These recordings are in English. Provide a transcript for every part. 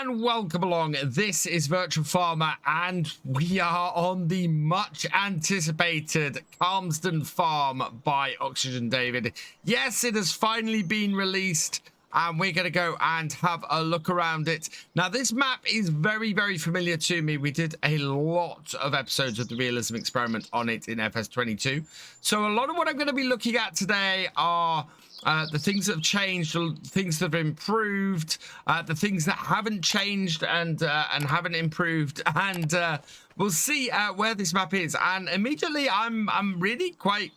and welcome along. This is Virtual Farmer and we are on the much anticipated Calmsden Farm by OxygenDavid. Yes, it has finally been released and we're going to go and have a look around it. Now, this map is very, very familiar to me. We did a lot of episodes of the realism experiment on it in FS22. So a lot of what I'm going to be looking at today are the things that have changed, the things that have improved, the things that haven't changed and haven't improved, and we'll see where this map is. And immediately, I'm really quite,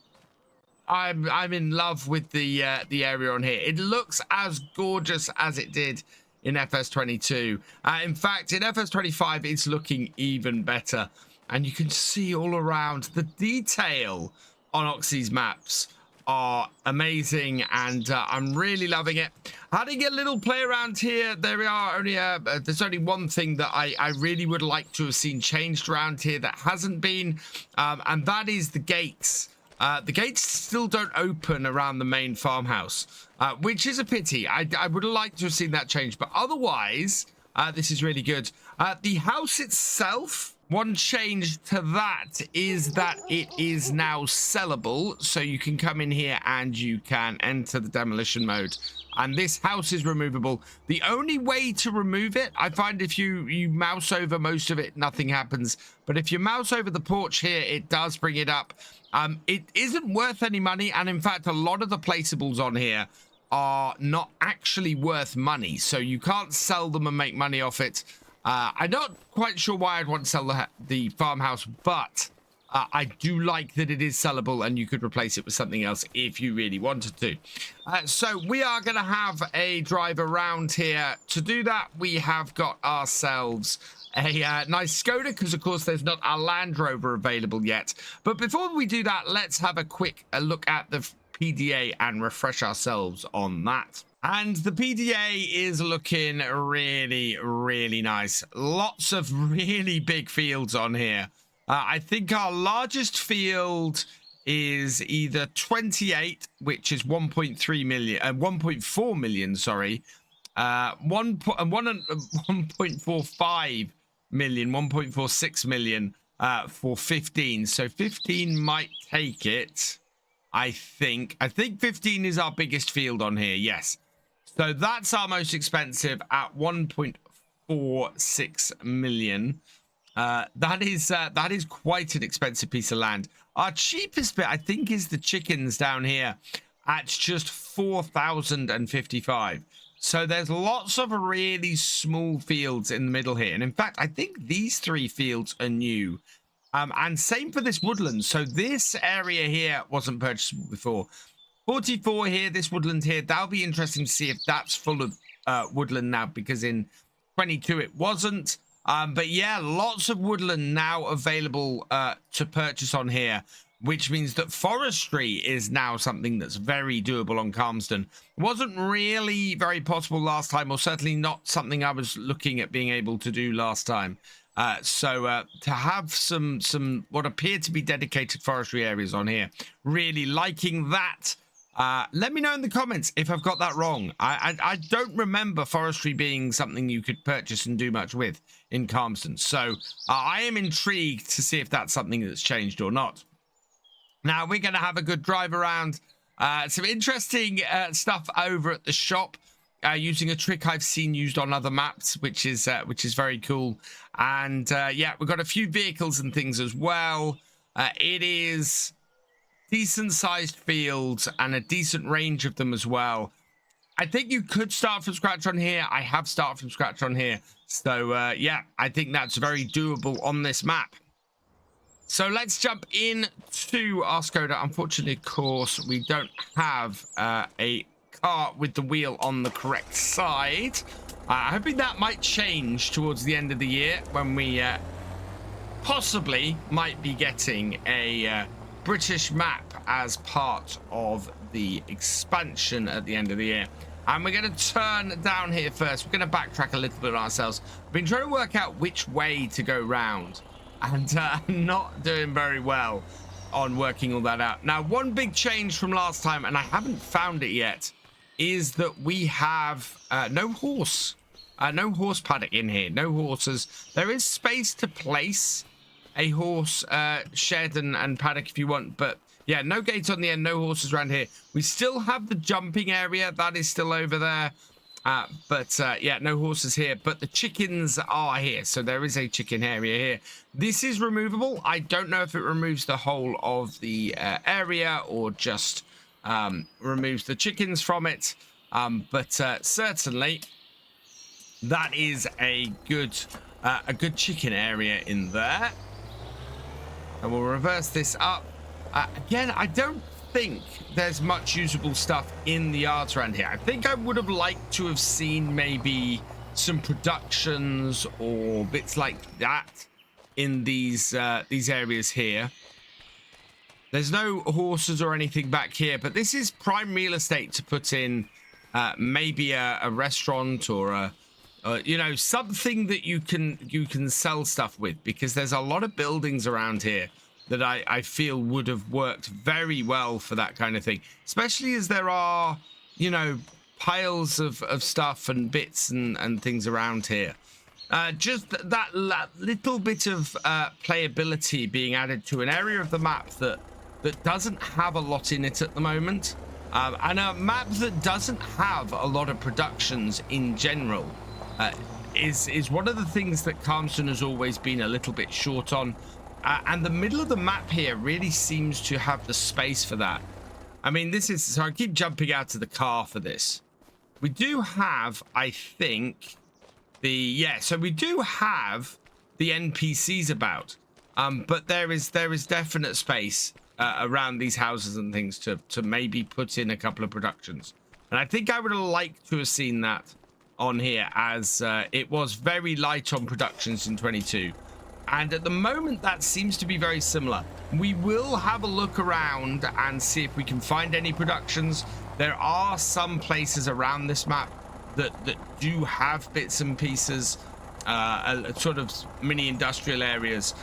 I'm in love with the area on here. It looks as gorgeous as it did in FS22. In fact, in FS25, it's looking even better, and you can see all around the detail on Oxy's maps are amazing, and I'm really loving it. Having a little play around here, there's only one thing that I really would like to have seen changed around here that hasn't been, and that is the gates. The gates still don't open around the main farmhouse, which is a pity. I would like to have seen that change, but otherwise, this is really good. The house itself, one change to that is that it is now sellable, so you can come in here and you can enter the demolition mode, and this house is removable. The only way to remove it, I find, if you mouse over most of it, nothing happens, but if you mouse over the porch here, it does bring it up. It isn't worth any money, and in fact a lot of the placeables on here are not actually worth money, so you can't sell them and make money off it. I'm not quite sure why I'd want to sell the farmhouse, but I do like that it is sellable and you could replace it with something else if you really wanted to. So we are going to have a drive around here. To do that, we have got ourselves a nice Skoda, because of course there's not a Land Rover available yet. But before we do that, let's have a quick look at the PDA and refresh ourselves on that. And the PDA is looking really, really nice. Lots of really big fields on here. I think our largest field is either 28, which is 1.3 million, 1.4 million, sorry. 1.45 million, 1.46 million for 15. So 15 might take it, I think. I think 15 is our biggest field on here, yes. So that's our most expensive at 1.46 million. That is quite an expensive piece of land. Our cheapest bit, I think, is the chickens down here at just 4,055. So there's lots of really small fields in the middle here. And in fact, I think these three fields are new. And same for this woodland. So this area here wasn't purchasable before. 44 here, this woodland here, that'll be interesting to see if that's full of woodland now, because in 22 it wasn't. But yeah, lots of woodland now available to purchase on here, which means that forestry is now something that's very doable on Calmsden. It wasn't really very possible last time, or certainly not something I was looking at being able to do last time. So to have some what appear to be dedicated forestry areas on here, really liking that. Let me know in the comments if I've got that wrong. I don't remember forestry being something you could purchase and do much with in Calmsden. So I am intrigued to see if that's something that's changed or not. Now we're going to have a good drive around. Some interesting stuff over at the shop, using a trick I've seen used on other maps, which is very cool. And yeah, we've got a few vehicles and things as well. It is decent sized fields and a decent range of them as well. I think you could start from scratch on here. I have started from scratch on here. So yeah, I think that's very doable on this map. So let's jump into our Skoda. Unfortunately, of course, we don't have a car with the wheel on the correct side. Hoping that might change towards the end of the year when we possibly might be getting a British map as part of the expansion at the end of the year. And we're going to turn down here first. We're going to backtrack a little bit on ourselves. We've been trying to work out which way to go round, and not doing very well on working all that out. Now, one big change from last time, and I haven't found it yet, is that we have no horse No horse paddock in here. No horses. There is space to place a horse shed and paddock if you want, but yeah, no gates on the end, no horses around here. We still have the jumping area. That is still over there. But yeah, no horses here, but the chickens are here. So there is a chicken area here. This is removable. I don't know if it removes the whole of the area or just removes the chickens from it. But certainly that is a good chicken area in there. And we'll reverse this up. Again, I don't think there's much usable stuff in the yards around here. I think I would have liked to have seen maybe some productions or bits like that in these areas here. There's no horses or anything back here, but this is prime real estate to put in maybe a restaurant or you know, something that you can sell stuff with, because there's a lot of buildings around here that I feel would have worked very well for that kind of thing, especially as there are, you know, piles of stuff and bits and things around here. Just that little bit of playability being added to an area of the map that doesn't have a lot in it at the moment, and a map that doesn't have a lot of productions in general, is one of the things that Calmsden has always been a little bit short on. And the middle of the map here really seems to have the space for that. I mean, this is, so I keep jumping out to the car for this. We do have, I think, so we do have the NPCs about, but there is definite space around these houses and things to maybe put in a couple of productions. And I think I would have liked to have seen that on here, as it was very light on productions in 22. And at the moment, that seems to be very similar. We will have a look around and see if we can find any productions. There are some places around this map that do have bits and pieces, sort of mini industrial areas.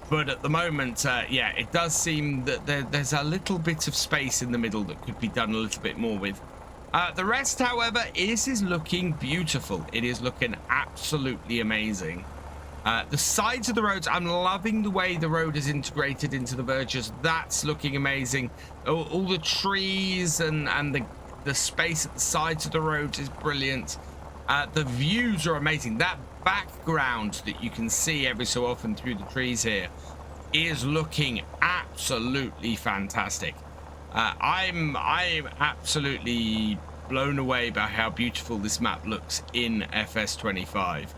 But at the moment, yeah, it does seem that there's a little bit of space in the middle that could be done a little bit more with. The rest, however, is looking beautiful. It is looking absolutely amazing. The sides of the roads, I'm loving the way the road is integrated into the verges. That's looking amazing. All the trees and the space at the sides of the roads is brilliant. The views are amazing. That background that you can see every so often through the trees here is looking absolutely fantastic. I'm absolutely blown away by how beautiful this map looks in FS25.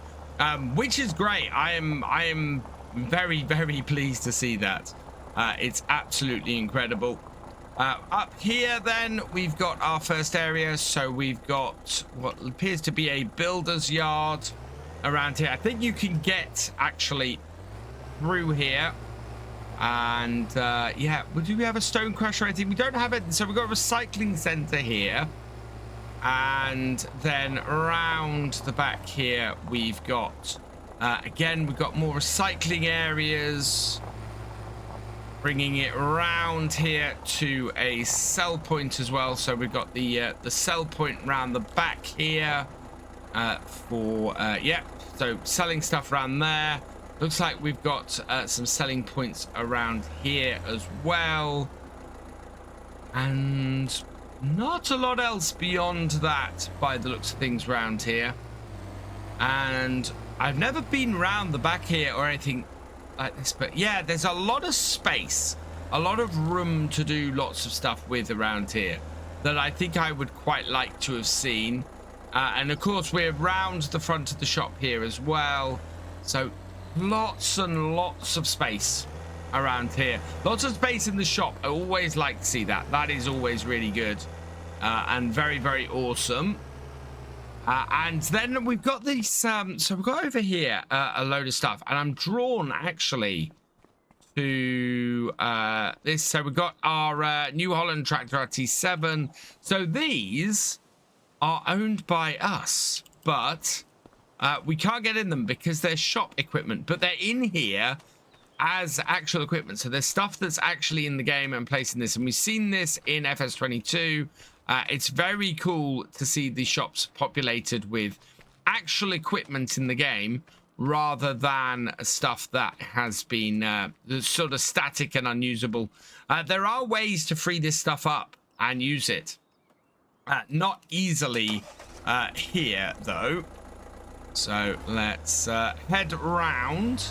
Which is great. I am very, very pleased to see that. It's absolutely incredible. Up here then, we've got our first area. So we've got what appears to be a builder's yard around here. I think you can get actually through here. And yeah, do we have a stone crusher or anything? We don't have it. So we've got a recycling center here. And then around the back here, we've got, again, we've got more recycling areas. Bringing it around here to a sell point as well. So we've got the sell point around the back here yeah, so selling stuff around there. Looks like we've got some selling points around here as well. And not a lot else beyond that by the looks of things around here. And I've never been round the back here or anything like this, but yeah, there's a lot of space, a lot of room to do lots of stuff with around here that I think I would quite like to have seen. And of course, we're round the front of the shop here as well. So lots and lots of space around here. Lots of space in the shop. I always like to see that. That is always really good. And very, very awesome. And then we've got these, so we've got over here a load of stuff. And I'm drawn, actually, to this. So we've got our New Holland Tractor RT7. So these are owned by us. But we can't get in them because they're shop equipment. But they're in here as actual equipment. So there's stuff that's actually in the game and placing this. And we've seen this in FS22. It's very cool to see the shops populated with actual equipment in the game rather than stuff that has been sort of static and unusable. There are ways to free this stuff up and use it. Not easily here, though. So let's head round.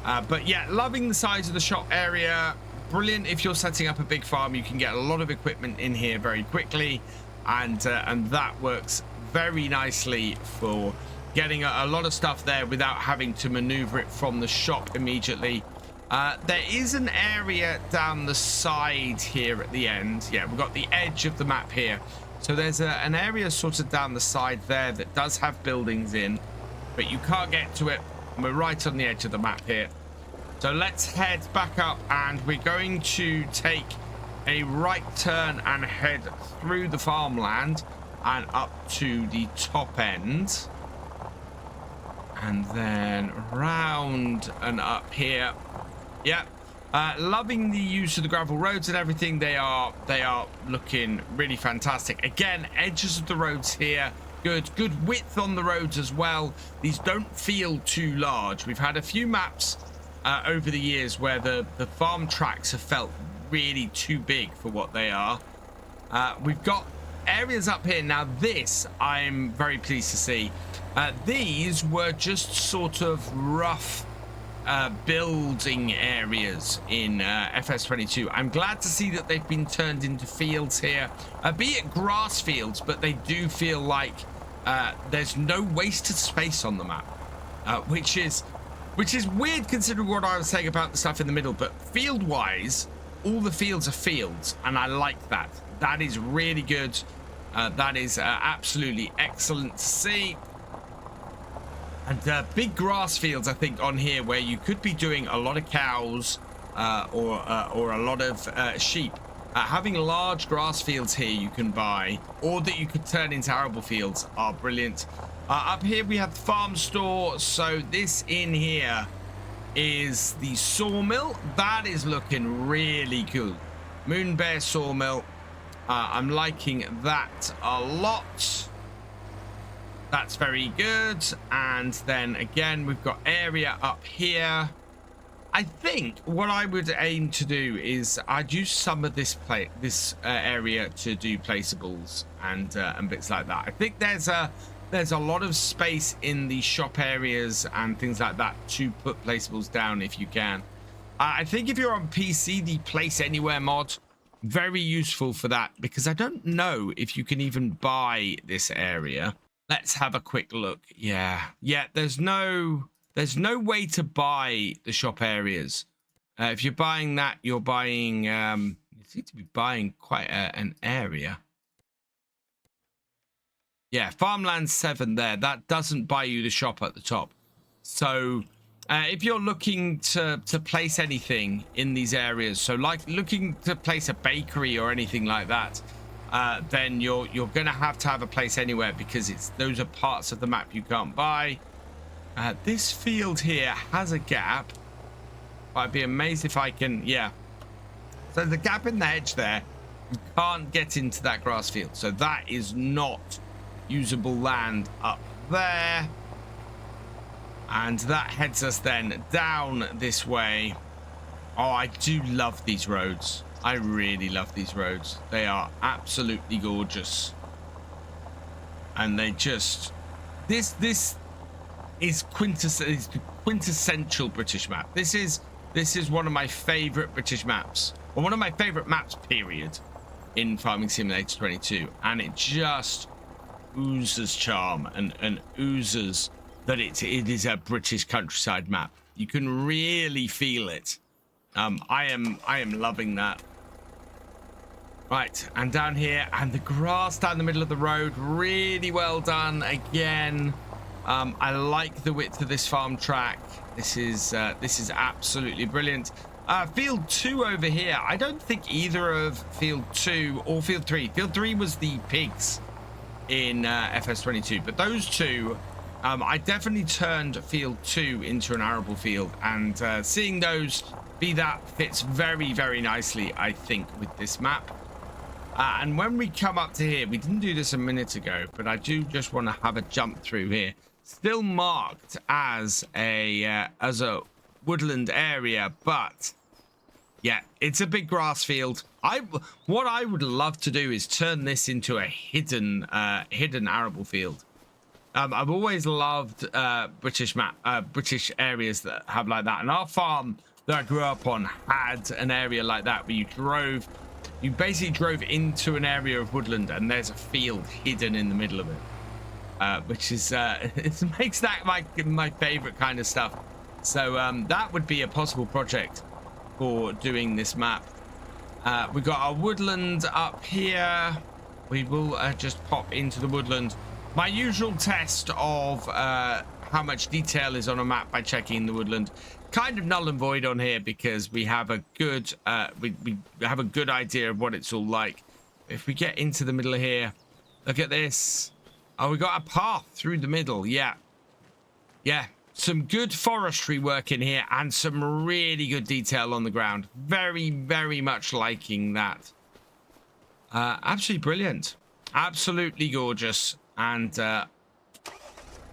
But yeah, loving the size of the shop area. Brilliant if you're setting up a big farm. You can get a lot of equipment in here very quickly, and that works very nicely for getting a lot of stuff there without having to maneuver it from the shop immediately. There is an area down the side here at the end. Yeah, we've got the edge of the map here. So there's an area sort of down the side there that does have buildings in, but you can't get to it. We're right on the edge of the map here. So let's head back up, and we're going to take a right turn and head through the farmland and up to the top end. And then round and up here. Yep. Loving the use of the gravel roads and everything. They are looking really fantastic. Again, edges of the roads here. Good width on the roads as well. These don't feel too large. We've had a few maps over the years where the farm tracks have felt really too big for what they are. We've got areas up here. Now this, I'm very pleased to see. These were just sort of rough building areas in FS25. I'm glad to see that they've been turned into fields here, be it grass fields, but they do feel like there's no wasted space on the map, which is weird considering what I was saying about the stuff in the middle. But field wise, all the fields are fields, and I like that. That is really good. That is absolutely excellent to see. And big grass fields, I think, on here where you could be doing a lot of cows or a lot of sheep. Having large grass fields here you can buy, or that you could turn into arable fields, are brilliant. Up here we have the farm store. So this in here is the sawmill. That is looking really cool. Moon Bear sawmill. I'm liking that a lot. That's very good. And then again, we've got area up here. I think what I would aim to do is I'd use some of this area to do placeables and bits like that. I think there's a lot of space in the shop areas and things like that to put placeables down if you can. I think if you're on PC, the Place Anywhere mod, very useful for that, because I don't know if you can even buy this area. Let's have a quick look. Yeah, there's no way to buy the shop areas. If you're buying that, you're buying you seem to be buying quite an area. Yeah, farmland 7 there. That doesn't buy you the shop at the top. So if you're looking to place anything in these areas, so like looking to place a bakery or anything like that, then you're gonna have to have a Place Anywhere, because those are parts of the map you can't buy. This field here has a gap. I'd be amazed if I can. Yeah. So the gap in the hedge there, you can't get into that grass field. So that is not usable land up there. And that heads us then down this way. Oh, I do love these roads. I really love these roads. They are absolutely gorgeous. And they just... This is quintessential British map. This is one of my favorite British maps, or one of my favorite maps period in Farming Simulator 22, and it just oozes charm and oozes that it is a British countryside map. You can really feel it. I am loving that. Right, and down here, and the grass down the middle of the road, really well done again. I like the width of this farm track. This is absolutely brilliant. Field 2 over here. I don't think either of Field 2 or Field 3. Field 3 was the pigs in FS25, but those two, I definitely turned Field 2 into an arable field, and seeing those be that fits very, very nicely, I think, with this map. And when we come up to here, we didn't do this a minute ago, but I do just want to have a jump through here. still marked as a woodland area, but yeah, it's a big grass field. What I would love to do is turn this into a hidden arable field. I've always loved British areas that have like that, and our farm that I grew up on had an area like that where you basically drove into an area of woodland and there's a field hidden in the middle of it, which is it makes that my favorite kind of stuff. So that would be a possible project for doing this map. We've got our woodland up here. We will just pop into the woodland. My usual test of how much detail is on a map by checking the woodland. Kind of null and void on here because we have a good we have a good idea of what it's all like. If we get into the middle of here, look at this. Oh, we got a path through the middle. Yeah, some good forestry work in here and some really good detail on the ground. Very much liking that. Absolutely brilliant, absolutely gorgeous, and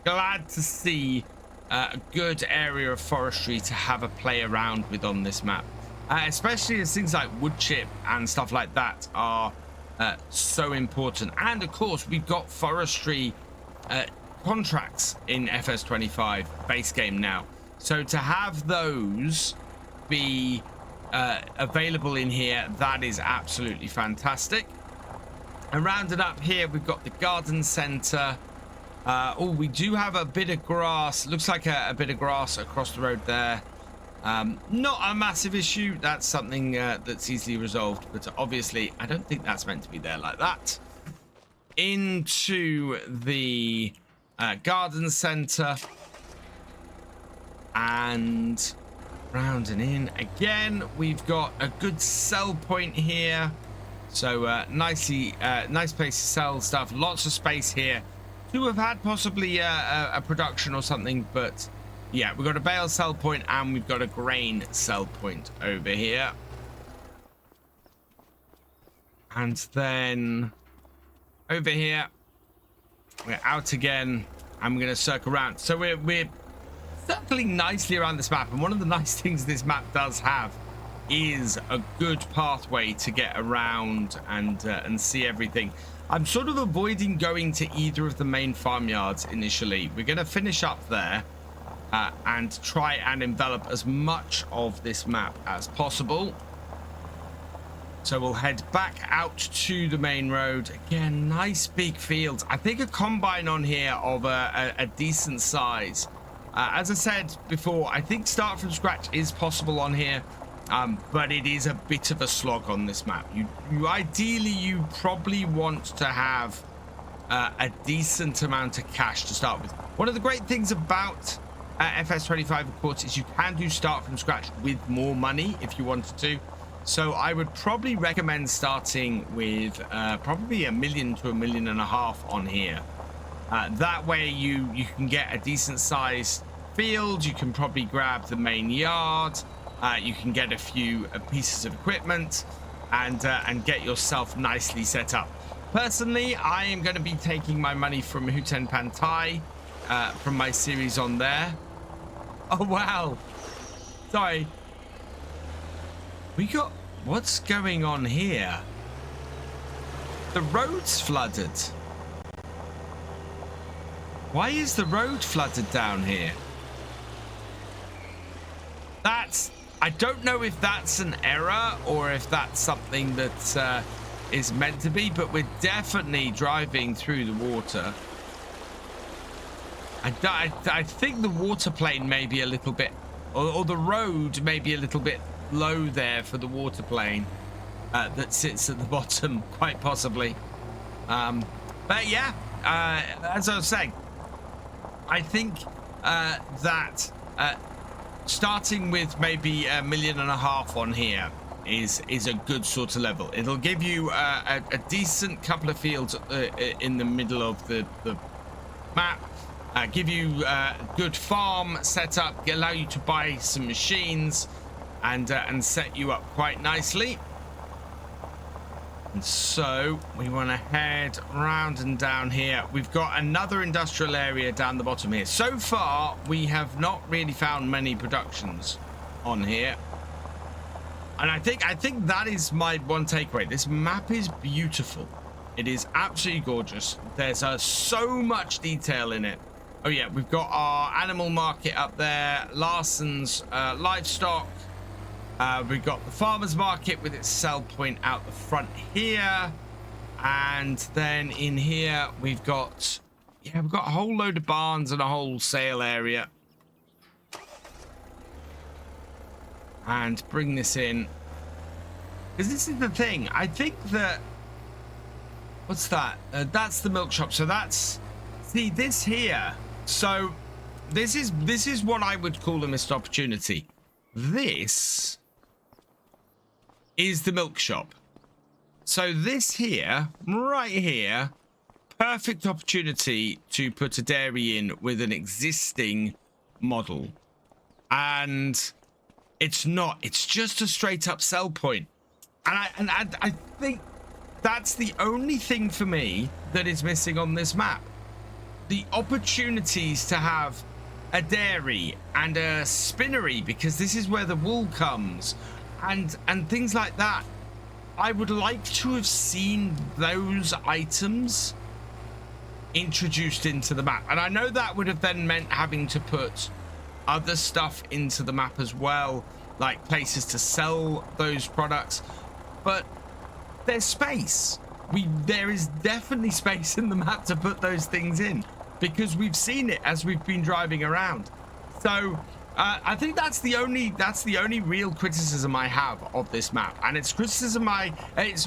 glad to see a good area of forestry to have a play around with on this map, especially as things like wood chip and stuff like that are so important. And of course we've got forestry contracts in FS25 base game now, so to have those be available in here, that is absolutely fantastic. And rounded up here we've got the garden center. Oh, we do have a bit of grass. Looks like a bit of grass across the road there. Not a massive issue. That's something that's easily resolved. But obviously, I don't think that's meant to be there like that. Into the garden center. And rounding in again. We've got a good sell point here. So nice place to sell stuff. Lots of space here to have had possibly a production or something, but yeah, we've got a bale sell point and we've got a grain sell point over here. And then over here we're out again and we're going to circle around. So we're circling nicely around this map, and one of the nice things this map does have is a good pathway to get around and see everything. I'm sort of avoiding going to either of the main farmyards initially. We're going to finish up there and try and envelop as much of this map as possible. So we'll head back out to the main road. Again, nice big fields. I think a combine on here of a decent size. As I said before, I think start from scratch is possible on here. But it is a bit of a slog on this map. Ideally, you probably want to have a decent amount of cash to start with. One of the great things about FS25, of course, is you can do start from scratch with more money if you wanted to. So I would probably recommend starting with probably $1 million to $1.5 million on here. That way you can get a decent sized field. You can probably grab the main yard. You can get a few pieces of equipment and get yourself nicely set up. Personally, I am going to be taking my money from Huten Pantai from my series on there. Oh, wow. Sorry. What's going on here? The road's flooded. Why is the road flooded down here? I don't know if that's an error or if that's something that is meant to be, but we're definitely driving through the water. I think the water plane may be a little bit, or the road may be a little bit low there for the water plane that sits at the bottom, quite possibly. But yeah, as I was saying, I think that starting with maybe $1.5 million on here is a good sort of level. It'll give you a decent couple of fields in the middle of the map, give you a good farm setup, allow you to buy some machines and set you up quite nicely. And so we want to head round and down here. We've got another industrial area down the bottom here. So far, we have not really found many productions on here. And I think that is my one takeaway. This map is beautiful. It is absolutely gorgeous. There's so much detail in it. Oh yeah, we've got our animal market up there. Larson's livestock. We've got the farmer's market with its sell point out the front here. And then in here, we've got a whole load of barns and a whole sale area. And bring this in. Because this is the thing. I think that... What's that? That's the milk shop. So that's... See, this here. So this is what I would call a missed opportunity. This is the milk shop. So this here, right here, perfect opportunity to put a dairy in with an existing model. And it's not. It's just a straight up sell point. And I think that's the only thing for me that is missing on this map. The opportunities to have a dairy and a spinnery, because this is where the wool comes, and things like that. I would like to have seen those items introduced into the map. And I know that would have then meant having to put other stuff into the map as well, like places to sell those products. But there's space. There is definitely space in the map to put those things in, because we've seen it as we've been driving around. So I think that's the only real criticism I have of this map, and it's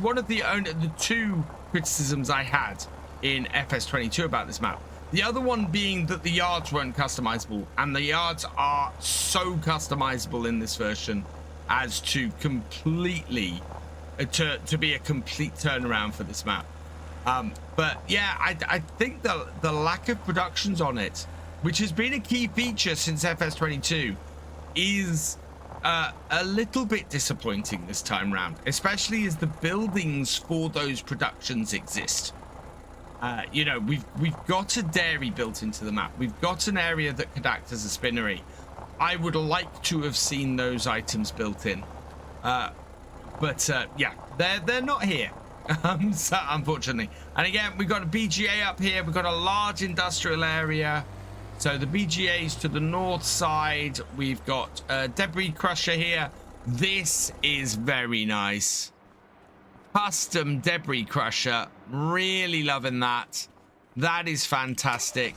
one of the two criticisms I had in FS22 about this map. The other one being that the yards weren't customizable, and the yards are so customizable in this version as to completely to be a complete turnaround for this map. But yeah, I think the lack of productions on it, which has been a key feature since FS22, is a little bit disappointing this time round, especially as the buildings for those productions exist. You know, we've got a dairy built into the map. We've got an area that could act as a spinnery. I would like to have seen those items built in. But yeah, they're not here. So, unfortunately. And again, we've got a BGA up here. We've got a large industrial area. So the BGA's to the north side. We've got a debris crusher here. This is very nice. Custom debris crusher. Really loving that. That is fantastic.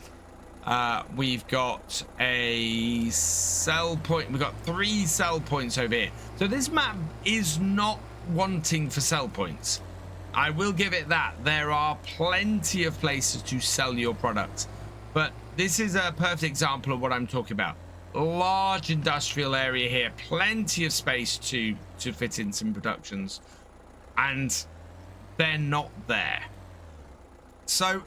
We've got a sell point. We've got 3 sell points over here. So this map is not wanting for sell points. I will give it that. There are plenty of places to sell your product, but this is a perfect example of what I'm talking about. Large industrial area here, plenty of space to fit in some productions, and they're not there. So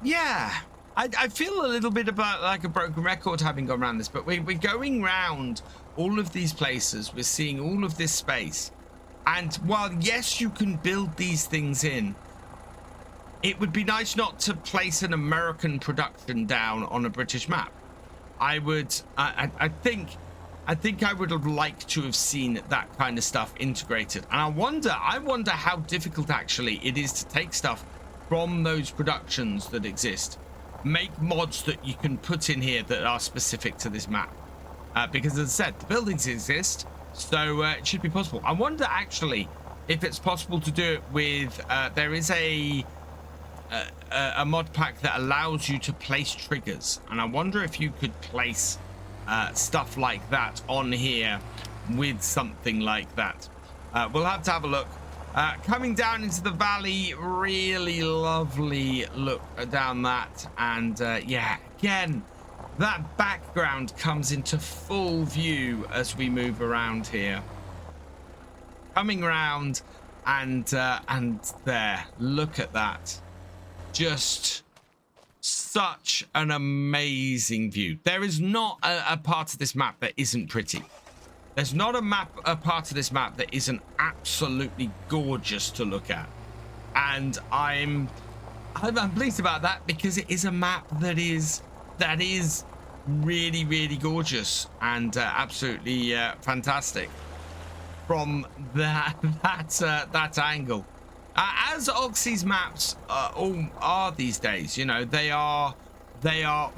yeah, I feel a little bit about like a broken record having gone around this, but we're going round all of these places. We're seeing all of this space. And while, yes, you can build these things in, it would be nice not to place an American production down on a British map. I think I would have liked to have seen that kind of stuff integrated. And I wonder how difficult actually it is to take stuff from those productions that exist, make mods that you can put in here that are specific to this map. Because as I said, the buildings exist. So it should be possible. I wonder actually if it's possible to do it with there is a mod pack that allows you to place triggers, and I wonder if you could place stuff like that on here with something like that. We'll have to have a look. Coming down into the valley, really lovely look down that, and yeah, again, that background comes into full view as we move around here. Coming around, and there, look at that. Just such an amazing view. There is not a part of this map that isn't pretty. There's not a part of this map that isn't absolutely gorgeous to look at, and I'm pleased about that, because it is a map that is really gorgeous and absolutely fantastic from that angle. As Oxy's maps all are these days, you know, they are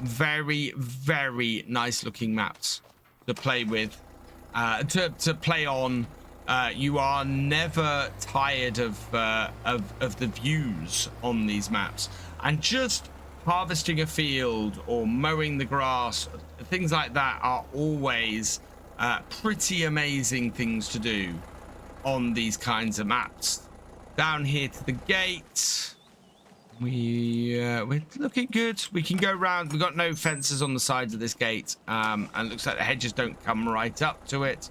very nice looking maps to play with, to play on. You are never tired of the views on these maps, and just harvesting a field or mowing the grass, things like that are always pretty amazing things to do on these kinds of maps. Down here to the gate, we're looking good. We can go around. We've got no fences on the sides of this gate, and it looks like the hedges don't come right up to it.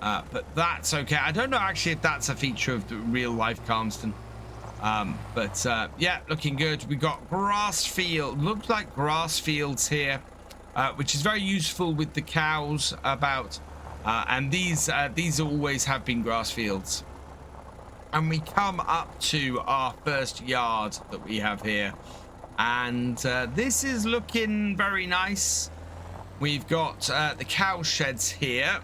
But that's okay. I don't know actually if that's a feature of the real life Calmsden. But yeah, looking good. We got grass field. Looks like grass fields here, which is very useful with the cows about. And these always have been grass fields. And we come up to our first yard that we have here, and this is looking very nice. We've got the cow sheds here.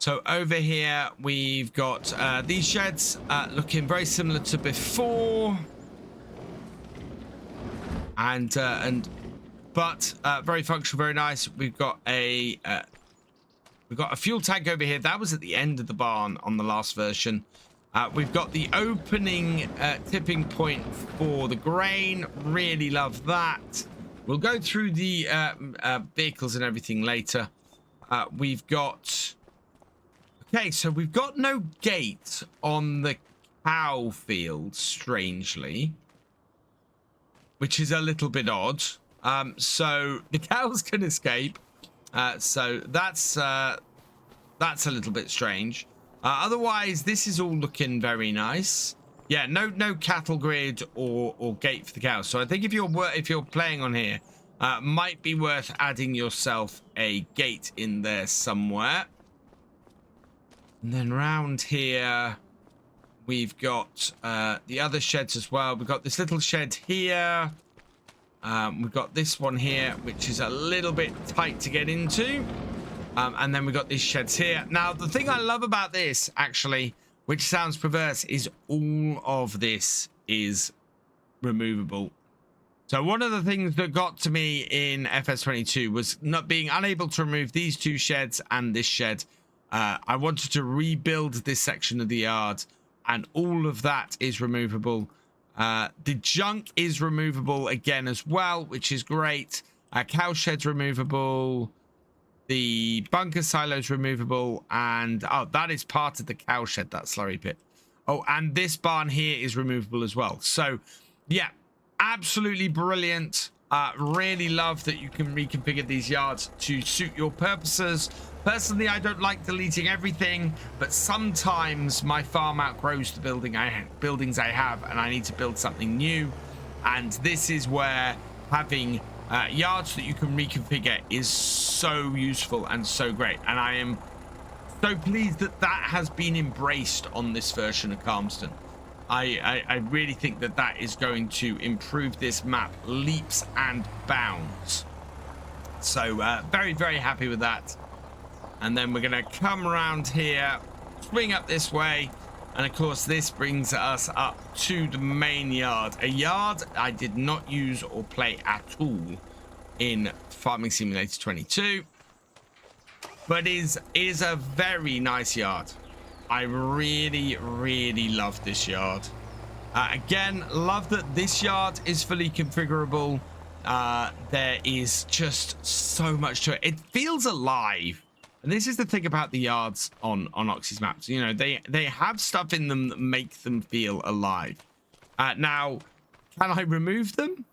So over here we've got these sheds looking very similar to before, and but very functional, very nice. We've got a fuel tank over here. That was at the end of the barn on the last version. We've got the opening tipping point for the grain. Really love that. We'll go through the vehicles and everything later. We've got... Okay, so we've got no gate on the cow field, strangely, which is a little bit odd. So the cows can escape. So that's a little bit strange. Otherwise, this is all looking very nice. Yeah, no cattle grid or gate for the cows. So I think if you're playing on here, might be worth adding yourself a gate in there somewhere. And then round here, we've got the other sheds as well. We've got this little shed here. We've got this one here, which is a little bit tight to get into. And then we've got these sheds here. Now, the thing I love about this, actually, which sounds perverse, is all of this is removable. So one of the things that got to me in FS22 was not being unable to remove these two sheds and this shed. I wanted to rebuild this section of the yard, and all of that is removable. The junk is removable again as well, which is great. Cow shed's removable. The bunker silo's removable. And, oh, that is part of the cow shed, that slurry pit. Oh, and this barn here is removable as well. So, yeah, absolutely brilliant. Really love that you can reconfigure these yards to suit your purposes. Personally, I don't like deleting everything, but sometimes my farm outgrows the buildings I have, and I need to build something new. And this is where having yards that you can reconfigure is so useful and so great. And I am so pleased that that has been embraced on this version of Calmsden. I really think that that is going to improve this map leaps and bounds. So very, very happy with that. And then we're going to come around here, swing up this way. And of course, this brings us up to the main yard. A yard I did not use or play at all in Farming Simulator 22. But is a very nice yard. I really, really love this yard. Again, love that this yard is fully configurable. There is just so much to it. It feels alive. And this is the thing about the yards on Oxy's maps. You know, they have stuff in them that make them feel alive. Now, can I remove them?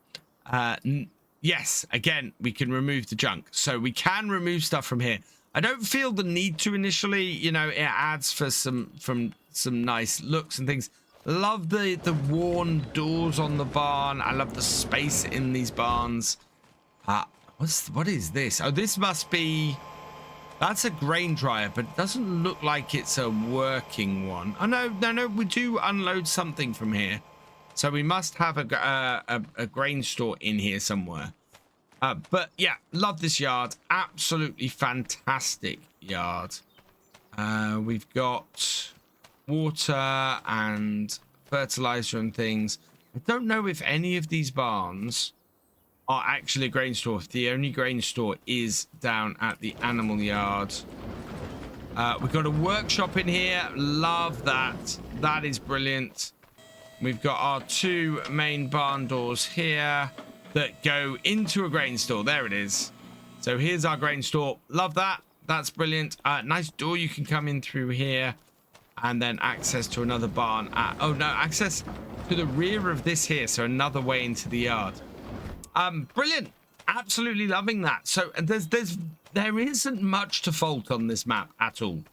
Yes, again, we can remove the junk. So we can remove stuff from here. I don't feel the need to initially. You know, it adds for some nice looks and things. Love the worn doors on the barn. I love the space in these barns. What is this? Oh, this must be That's a grain dryer, but it doesn't look like it's a working one. Oh, no, we do unload something from here. So we must have a grain store in here somewhere. But yeah, love this yard. Absolutely fantastic yard. We've got water and fertilizer and things. I don't know if any of these barns are actually a grain store. The only grain store is down at the animal yard. We've got a workshop in here. Love that. That is brilliant. We've got our 2 main barn doors here that go into a grain store. There it is. So here's our grain store. Love that. That's brilliant. Nice door you can come in through here. And then access to another barn. Oh, no, access to the rear of this here. So another way into the yard. Brilliant. Absolutely loving that. So there isn't much to fault on this map at all.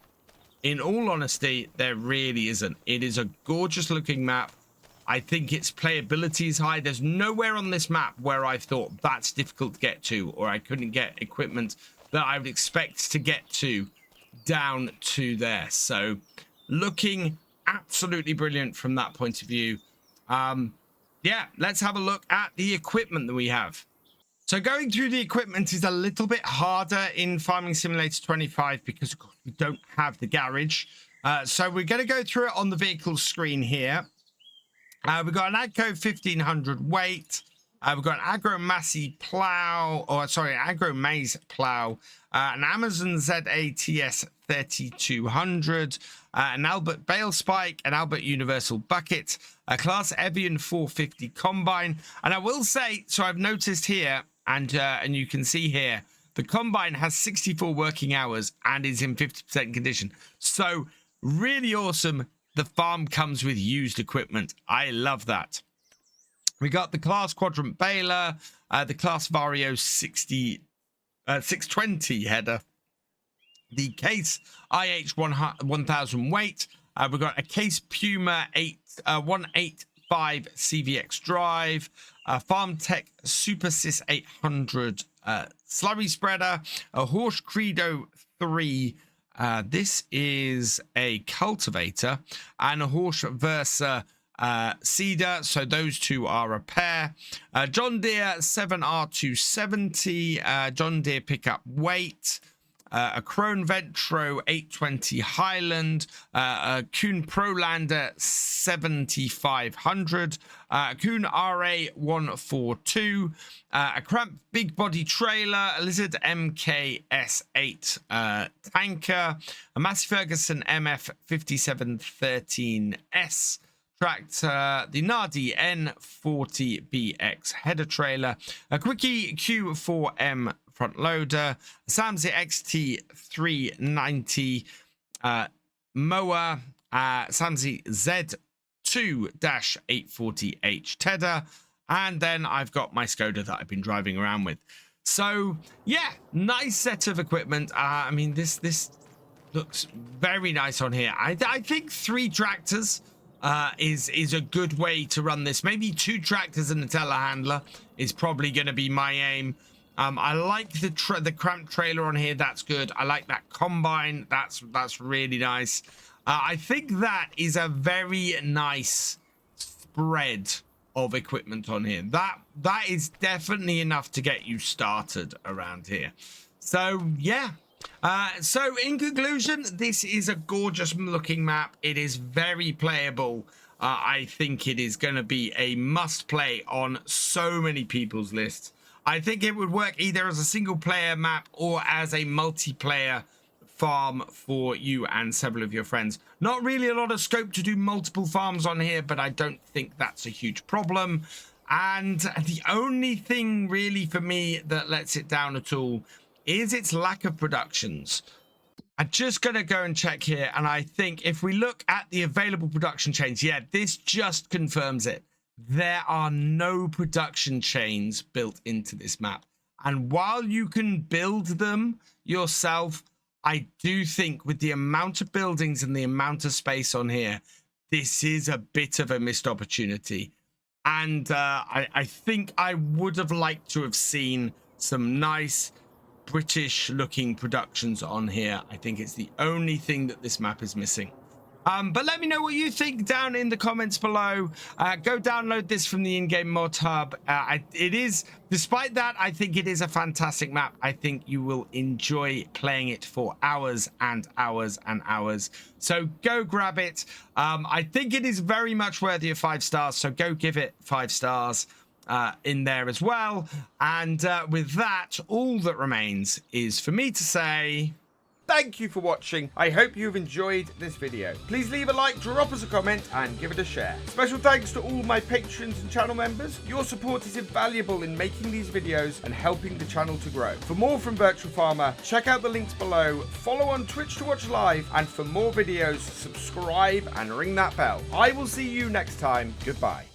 In all honesty, there really isn't. It is a gorgeous looking map. I think its playability is high. There's nowhere on this map where I thought that's difficult to get to, or I couldn't get equipment that I would expect to get to down to there. So looking absolutely brilliant from that point of view. Yeah, let's have a look at the equipment that we have. So going through the equipment is a little bit harder in Farming Simulator 25 because of course we don't have the garage. So we're going to go through it on the vehicle screen here. We've got an Agco 1500 weight. We've got an Agro Massey plow, or sorry, Agro Maize plow, an Amazon ZATS 3200, an Albert Bale Spike, an Albert Universal Bucket, a Class Evian 450 combine. And I will say, so I've noticed here, and you can see here, the combine has 64 working hours and is in 50% condition. So really awesome. The farm comes with used equipment. I love that. We got the Class Quadrant baler, the Class Vario 620 header, the Case IH 1000 weight. We've got a Case Puma 185 CVX drive, a Farm Tech Super Sys 800 slurry spreader, a Horse Credo 3. This is a cultivator, and a Horse Versa Cedar, so those two are a pair. John Deere 7R270, John Deere pickup weight, a Krone Ventro 820 Highland, a Kuhn Prolander 7500, a Kuhn RA 142, a Cramp Big Body Trailer, a Lizard MKS8 tanker, a Massey Ferguson MF 5713S tractor, the Nardi N40BX header trailer, a Quickie Q4M front loader, a Samsey XT390 mower, Samsey Z2-840H tedder, and then I've got my Skoda that I've been driving around with. So yeah, nice set of equipment. I mean, this looks very nice on here. I think 3 tractors is a good way to run this. Maybe 2 tractors and a telehandler is probably going to be my aim. I like the cramped trailer on here. That's good. I like that combine. That's really nice. I think that is a very nice spread of equipment on here. That is definitely enough to get you started around here. So yeah. So in conclusion, this is a gorgeous looking map. It is very playable. I think it is going to be a must play on so many people's lists. I think it would work either as a single player map or as a multiplayer farm for you and several of your friends. Not really a lot of scope to do multiple farms on here, but I don't think that's a huge problem. And the only thing really for me that lets it down at all is its lack of productions. I'm just going to go and check here, and I think if we look at the available production chains, yeah, this just confirms it. There are no production chains built into this map. And while you can build them yourself, I do think with the amount of buildings and the amount of space on here, this is a bit of a missed opportunity. And I think I would have liked to have seen some nice British looking productions on here. I think it's the only thing that this map is missing. But let me know what you think down in the comments below. Go download this from the in-game mod hub. It is, despite that, I think it is a fantastic map. I think you will enjoy playing it for hours and hours and hours. So go grab it. I think it is very much worthy of 5 stars. So go give it 5 stars in there as well. And with that, all that remains is for me to say... Thank you for watching. I hope you've enjoyed this video. Please leave a like, drop us a comment, and give it a share. Special thanks to all my patrons and channel members. Your support is invaluable in making these videos and helping the channel to grow. For more from Virtual Farmer, check out the links below, follow on Twitch to watch live, and for more videos, subscribe and ring that bell. I will see you next time. Goodbye.